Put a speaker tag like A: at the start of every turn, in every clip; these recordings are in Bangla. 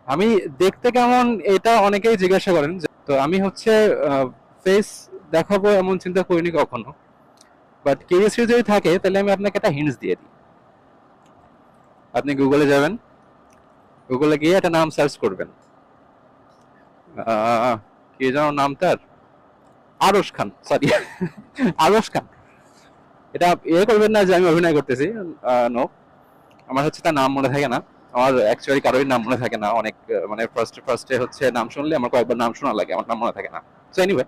A: আমি দেখতে কেমন এটা অনেকেই জিজ্ঞাসা করেন, তো আমি হচ্ছে ফেস দেখাবো এমন চিন্তা করিনি কখনো। বাট কিউরিয়াসিটি যদি থাকে তাহলে আমি আপনাকে একটা হিন্টস দিয়ে দিই। আপনি গুগলে যাবেন, গুগলে গিয়ে একটা নাম সার্চ করবেন। আহ, কি যেন নাম তার, আরশ খান, সরি আরশ খান। এটা করবেন না যে আমি অভিনয় করতেছি, নো। আমার হচ্ছে তার নাম মনে থাকে না। আমার অ্যাকচুয়ালি কারোর নাম মনে থাকে না, অনেক মানে ফার্স্টে ফার্স্টে হচ্ছে নাম শুনলে আমার কয়েকবার নাম শোনা লাগে, আমার নাম মনে থাকে না। সো এনিওয়ে,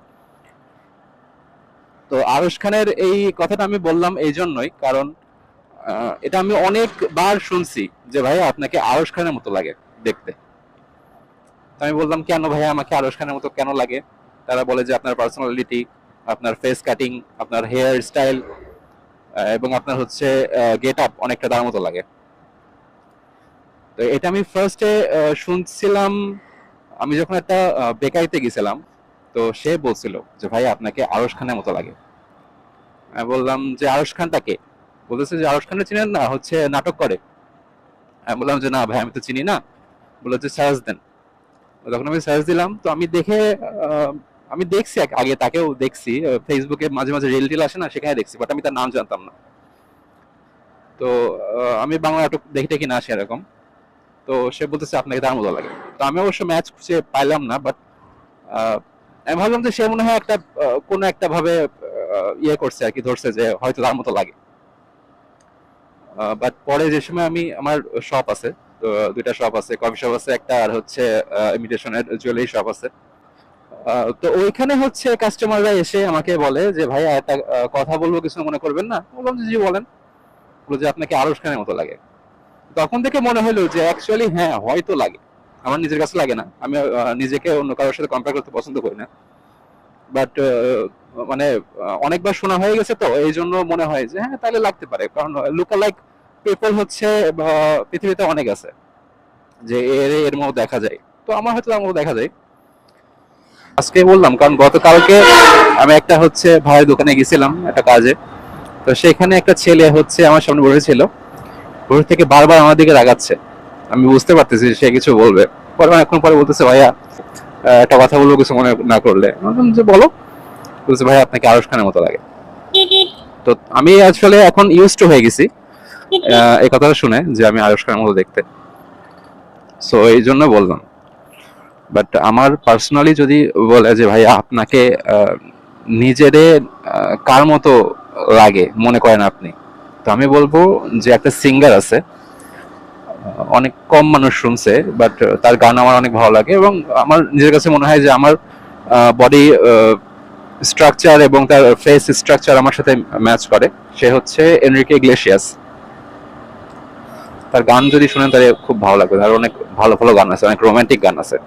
A: তো আরশ খানের এই কথাটা আমি বললাম এই জন্যই কারণ এটা আমি অনেকবার শুনছি যে ভাইয়া আপনাকে আরশ খানের মতো লাগে দেখতে। তো আমি বললাম কেন ভাইয়া আমাকে আরশ খানের মতো কেন লাগে? তারা বলে যে আপনার পার্সোনালিটি, আপনার ফেস কাটিং, আপনার হেয়ার স্টাইল এবং আপনার হচ্ছে গেট আপ অনেকটা তার মতো লাগে। তো এটা আমি ফার্স্টে শুনছিলাম আমি যখন একটা বেকারিতে গেছিলাম। তো সে বলছিল যে ভাই আপনাকে আরশ খানের মতো লাগে। আমি বললাম যে আরশ খানটা কে? বলতেছে যে আরশ খানটা চিনেন না, হচ্ছে নাটক করে। আমি বললাম যে না ভাই আমি তো চিনি না। বললো যে সার্চ দেন। তখন আমি সার্চ দিলাম, তো আমি দেখে আহ, আমি দেখছি আগে তাকেও দেখছি ফেসবুকে মাঝে মাঝে রিল টিল আসে না, সেখানে দেখছি, বাট আমি তার নাম জানতাম না। তো আমি বাংলা নাটক দেখে টেখি না সেরকম। তো সে বলতেছে আপনাকে তার মতো লাগে। তো আমি অবশ্য ম্যাচ খুঁজে পাইলাম না, বাট আমি ভাবলাম যে সে মনে হয় একটা কোনো একটা ভাবে ইয়ে করছে আর কি, ধরছে যে হয়তো তার মতো লাগে। বাট পরে যে সময় আমি আমার শপ আছে, তো দুইটা শপ আছে, কফি শপ আছে একটা, আর হচ্ছে ইমিটেশনের জুয়েলারি শপ আছে। তো ওইখানে হচ্ছে কাস্টমাররা এসে আমাকে বলে যে ভাই একটা কথা বলবো, কিছু মনে করবেন না? বললাম যে জি বলেন। বললো যে আপনাকে আরশ খানের মতো লাগে। তখন থেকে মনে হলো যে অ্যাকচুয়ালি হ্যাঁ হয়তো লাগে। আমার নিজের কাছে লাগে না, আমি নিজেকে অন্য কারোর সাথে কম্পেয়ার করতে পছন্দ করি না। বাট মানে অনেকবার শোনা হয়ে গেছে, তো এই জন্য মনে হয় যে হ্যাঁ তাহলে লাগতে পারে, কারণ লুকা লাইক পিপল হচ্ছে পৃথিবীতে অনেক আছে, যে এর এর মতো দেখা যায়। তো আমার হয়তো তার মতো দেখা যায়। আজকে বললাম কারণ গতকালকে আমি একটা হচ্ছে ভাইয়ের দোকানে গেছিলাম একটা কাজে। তো সেখানে একটা ছেলে হচ্ছে আমার সামনে বসেছিল, বসে থেকে বারবার আমার দিকে রাগাচ্ছে। আমি বুঝতে পারতেছি সে কিছু বলবে। পরে অনেকক্ষণ পরে বলতেছে ভাইয়া একটা কথা বলবো, কিছু মনে না করলে। আমি বললাম যে বলো। বলছে ভাই আপনাকে আরশ খানের মতো লাগে। তো আমি আসলে এখন ইউজ টু হয়ে গেছি এই কথাটা শুনে যে আমি আরশ খানের মতো দেখতে। সো এই জন্য বললাম। বাট আমার পার্সোনালি যদি বলে যে ভাই আপনাকে নিজেরে কার মতো লাগে মনে করেন আপনি, তো আমি বলবো যে একটা সিঙ্গার আছে, অনেক কম মানুষ শুনছে, বাট তার গান আমার অনেক ভালো লাগে এবং আমার নিজের কাছে মনে হয় যে আমার বডি স্ট্রাকচার এবং তার ফেস স্ট্রাকচার আমার সাথে ম্যাচ করে। সে হচ্ছে এনরিকে ইগলেসিয়াস। তার গান যদি শুনেন তাহলে খুব ভালো লাগবে, তার অনেক ভালো ভালো গান আছে, অনেক রোমান্টিক গান আছে।